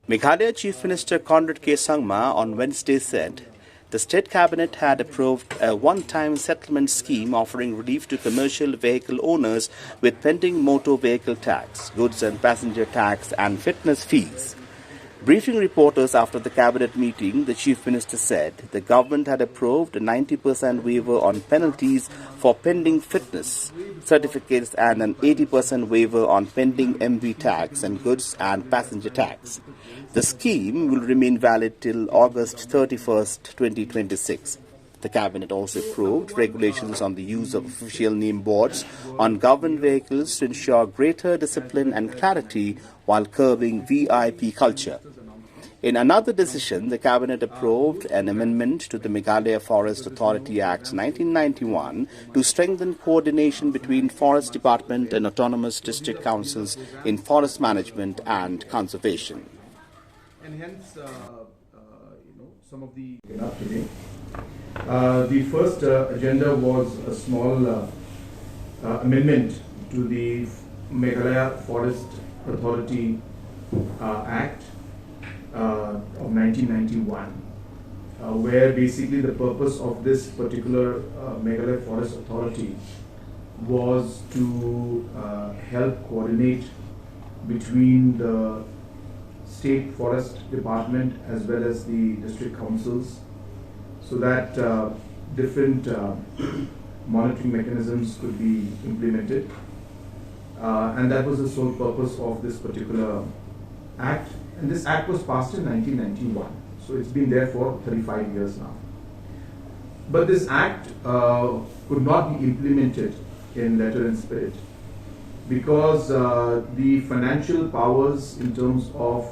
Meghalaya Chief Minister Conrad Sangma on Wednesday said the State Cabinet had approved a one-time settlement scheme offering relief to commercial vehicle owners with pending motor vehicle tax, goods and passenger tax and fitness fees. Briefing reporters after the Cabinet meeting, the Chief Minister said the government had approved a 90% waiver on penalties for pending fitness certificates and an 80% waiver on pending MV tax and goods and passenger tax. The scheme will remain valid till August 31st, 2026. The Cabinet also approved regulations on the use of official name boards on government vehicles to ensure greater discipline and clarity while curbing VIP culture. In another decision, the Cabinet approved an amendment to the Meghalaya Forest Authority Act 1991 to strengthen coordination between Forest Department and autonomous district councils in forest management and conservation. And hence, some of the today. The first agenda was a small amendment to the Meghalaya Forest Authority Act of 1991, where basically the purpose of this particular Meghalaya Forest Authority was to help coordinate between the State Forest Department as well as the district councils, so that different monitoring mechanisms could be implemented. And that was the sole purpose of this particular act. And this act was passed in 1991. So it's been there for 35 years now. But this act could not be implemented in letter and spirit because the financial powers in terms of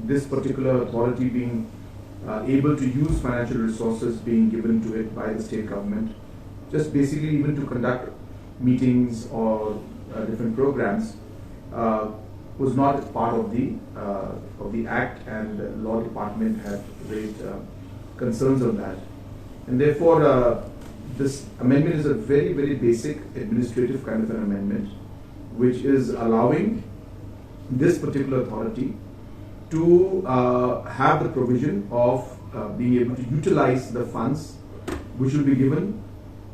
this particular authority being able to use financial resources being given to it by the state government, just basically even to conduct meetings or different programs, was not part of the act, and the law department had raised concerns on that. And therefore, this amendment is a very, very basic administrative kind of an amendment, which is allowing this particular authority to have the provision of being able to utilize the funds which will be given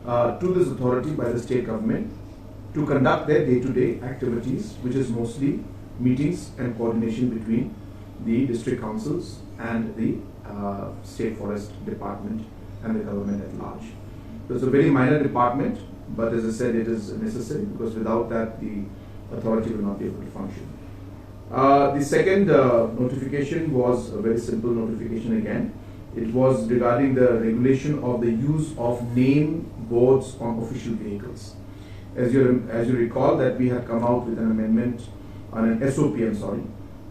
to this authority by the state government to conduct their day-to-day activities, which is mostly meetings and coordination between the district councils and the state forest department and the government at large. So it's a very minor department, but as I said, it is necessary because without that the authority will not be able to function. The second notification was a very simple notification again. It was regarding the regulation of the use of name boards on official vehicles. As you recall, that we had come out with an amendment on an SOP,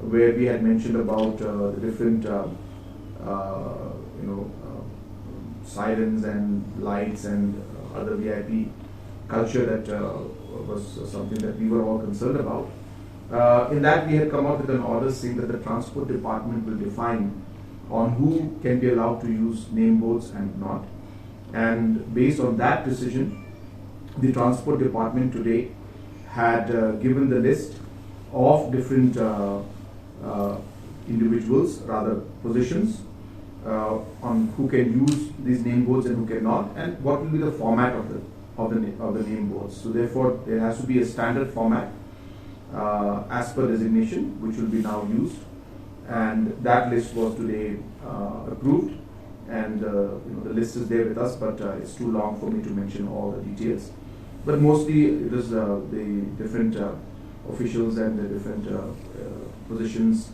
where we had mentioned about the different sirens and lights and other VIP culture that was something that we were all concerned about. In that, we had come out with an order saying that the transport department will define on who can be allowed to use name boards and not. And based on that decision, the transport department today had given the list of different individuals, rather positions, on who can use these name boards and who cannot, and what will be the format of the name boards. So therefore, there has to be a standard format as per designation, which will be now used, and that list was today approved, and the list is there with us, but it's too long for me to mention all the details. But mostly it is the different officials and the different positions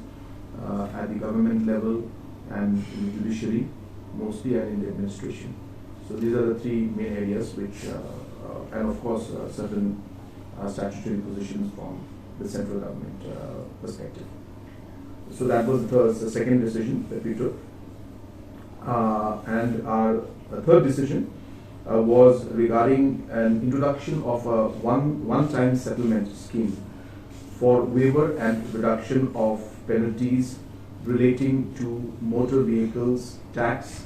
at the government level and in the judiciary, mostly, and in the administration. So these are the three main areas which, and of course, certain statutory positions from the central government perspective. So that was the second decision that we took. And our third decision was regarding an introduction of a one-time settlement scheme for waiver and reduction of penalties relating to motor vehicles tax,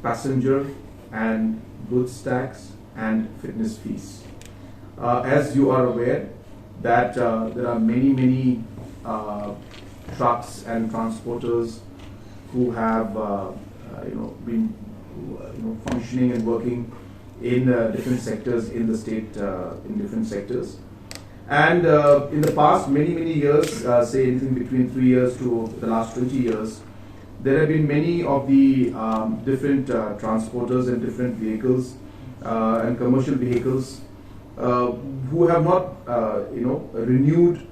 passenger and goods tax, and fitness fees. As you are aware, that there are many trucks and transporters who have been functioning and working in different sectors in the state, in different sectors. And in the past many years, say anything between 3 years to the last 20 years, there have been many of the different transporters and different vehicles and commercial vehicles who have not renewed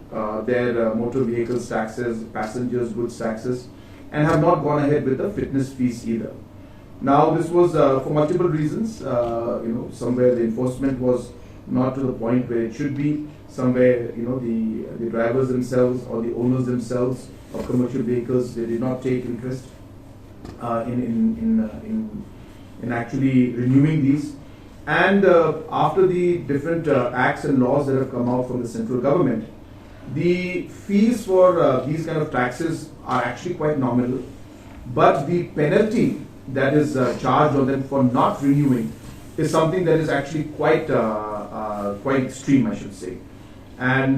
their motor vehicles taxes, passengers goods taxes, and have not gone ahead with the fitness fees either. Now this was for multiple reasons. Somewhere the enforcement was not to the point where it should be. Somewhere the drivers themselves or the owners themselves of commercial vehicles, they did not take interest in actually renewing these. And after the different acts and laws that have come out from the central government, the fees for these kind of taxes are actually quite nominal, but the penalty that is charged on them for not renewing is something that is actually quite extreme, I should say. And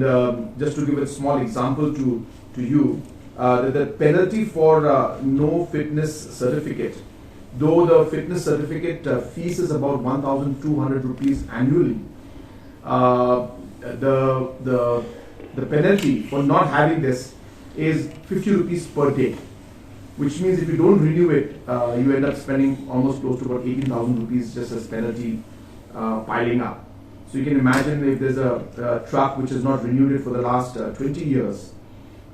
just to give a small example to you, the penalty for no fitness certificate, though the fitness certificate fees is about 1,200 rupees annually, the penalty for not having this is 50 rupees per day, which means if you don't renew it, you end up spending almost close to about 18,000 rupees just as penalty piling up. So you can imagine if there's a truck which has not renewed it for the last 20 years,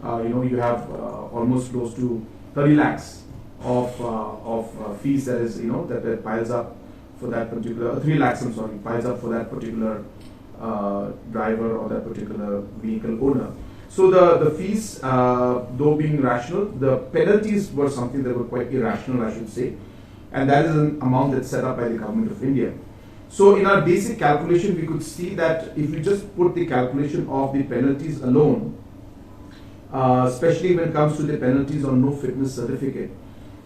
you have almost close to 30 lakhs of fees that is that piles up for that particular 3 lakhs. I'm sorry, piles up for that particular driver or that particular vehicle owner. So the fees, though being rational, the penalties were something that were quite irrational, I should say, and that is an amount that's set up by the government of India. So in our basic calculation, we could see that if we just put the calculation of the penalties alone, especially when it comes to the penalties on no fitness certificate,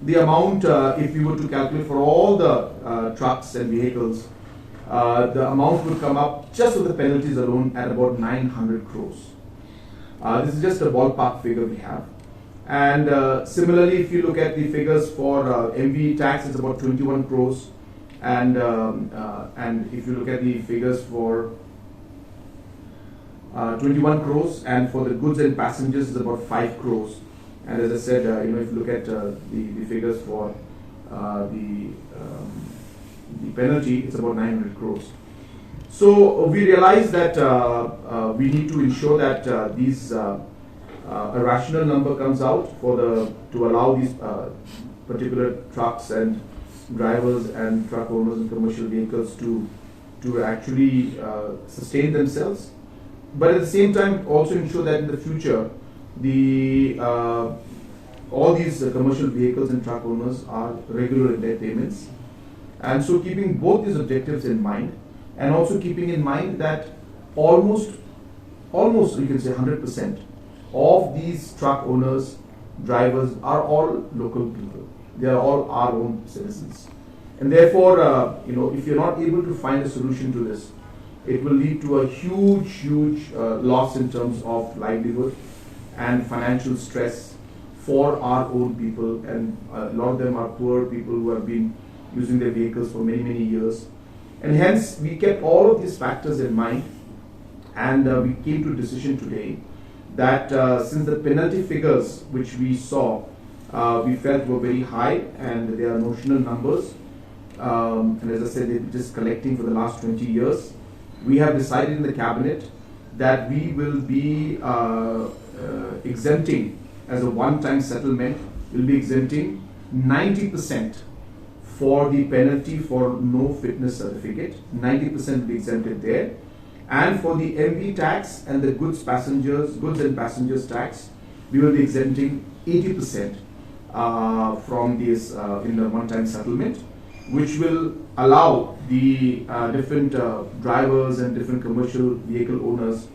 the amount, if we were to calculate for all the trucks and vehicles, the amount would come up just with the penalties alone at about 900 crores. This is just a ballpark figure we have. And similarly, if you look at the figures for MV tax, it's about 21 crores. And if you look at the figures for 21 crores, and for the goods and passengers, it's about 5 crores. And as I said, if you look at the figures for the penalty, it's about 900 crores. So we realize that we need to ensure that a rational number comes out to allow these particular trucks and drivers and truck owners and commercial vehicles to actually sustain themselves, but at the same time also ensure that in the future all these commercial vehicles and truck owners are regular in their payments. And so keeping both these objectives in mind, and also keeping in mind that almost you can say 100% of these truck owners, drivers are all local people. They are all our own citizens. And therefore, if you're not able to find a solution to this, it will lead to a huge loss in terms of livelihood and financial stress for our own people. And a lot of them are poor people who have been using their vehicles for many years. And hence, we kept all of these factors in mind, and we came to a decision today that since the penalty figures which we saw, we felt were very high and they are notional numbers, and as I said, they've been just collecting for the last 20 years, we have decided in the cabinet that we will be exempting, as a one-time settlement, we'll be exempting 90% for the penalty for no fitness certificate. 90% will be exempted there. And for the MV tax and the goods and passengers tax, we will be exempting 80% from this in the one-time settlement, which will allow the different drivers and different commercial vehicle owners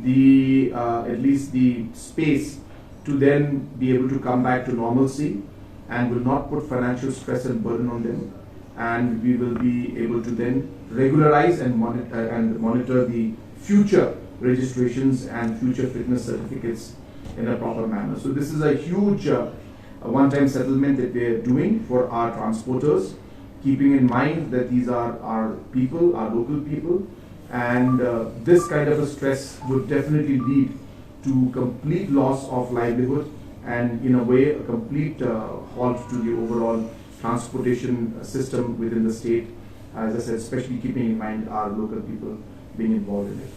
at least the space to then be able to come back to normalcy, and will not put financial stress and burden on them. And we will be able to then regularize and monitor the future registrations and future fitness certificates in a proper manner. So this is a huge one-time settlement that we are doing for our transporters, keeping in mind that these are our people, our local people, and this kind of a stress would definitely lead to complete loss of livelihood and in a way a complete halt to the overall transportation system within the state, as I said, especially keeping in mind our local people being involved in it.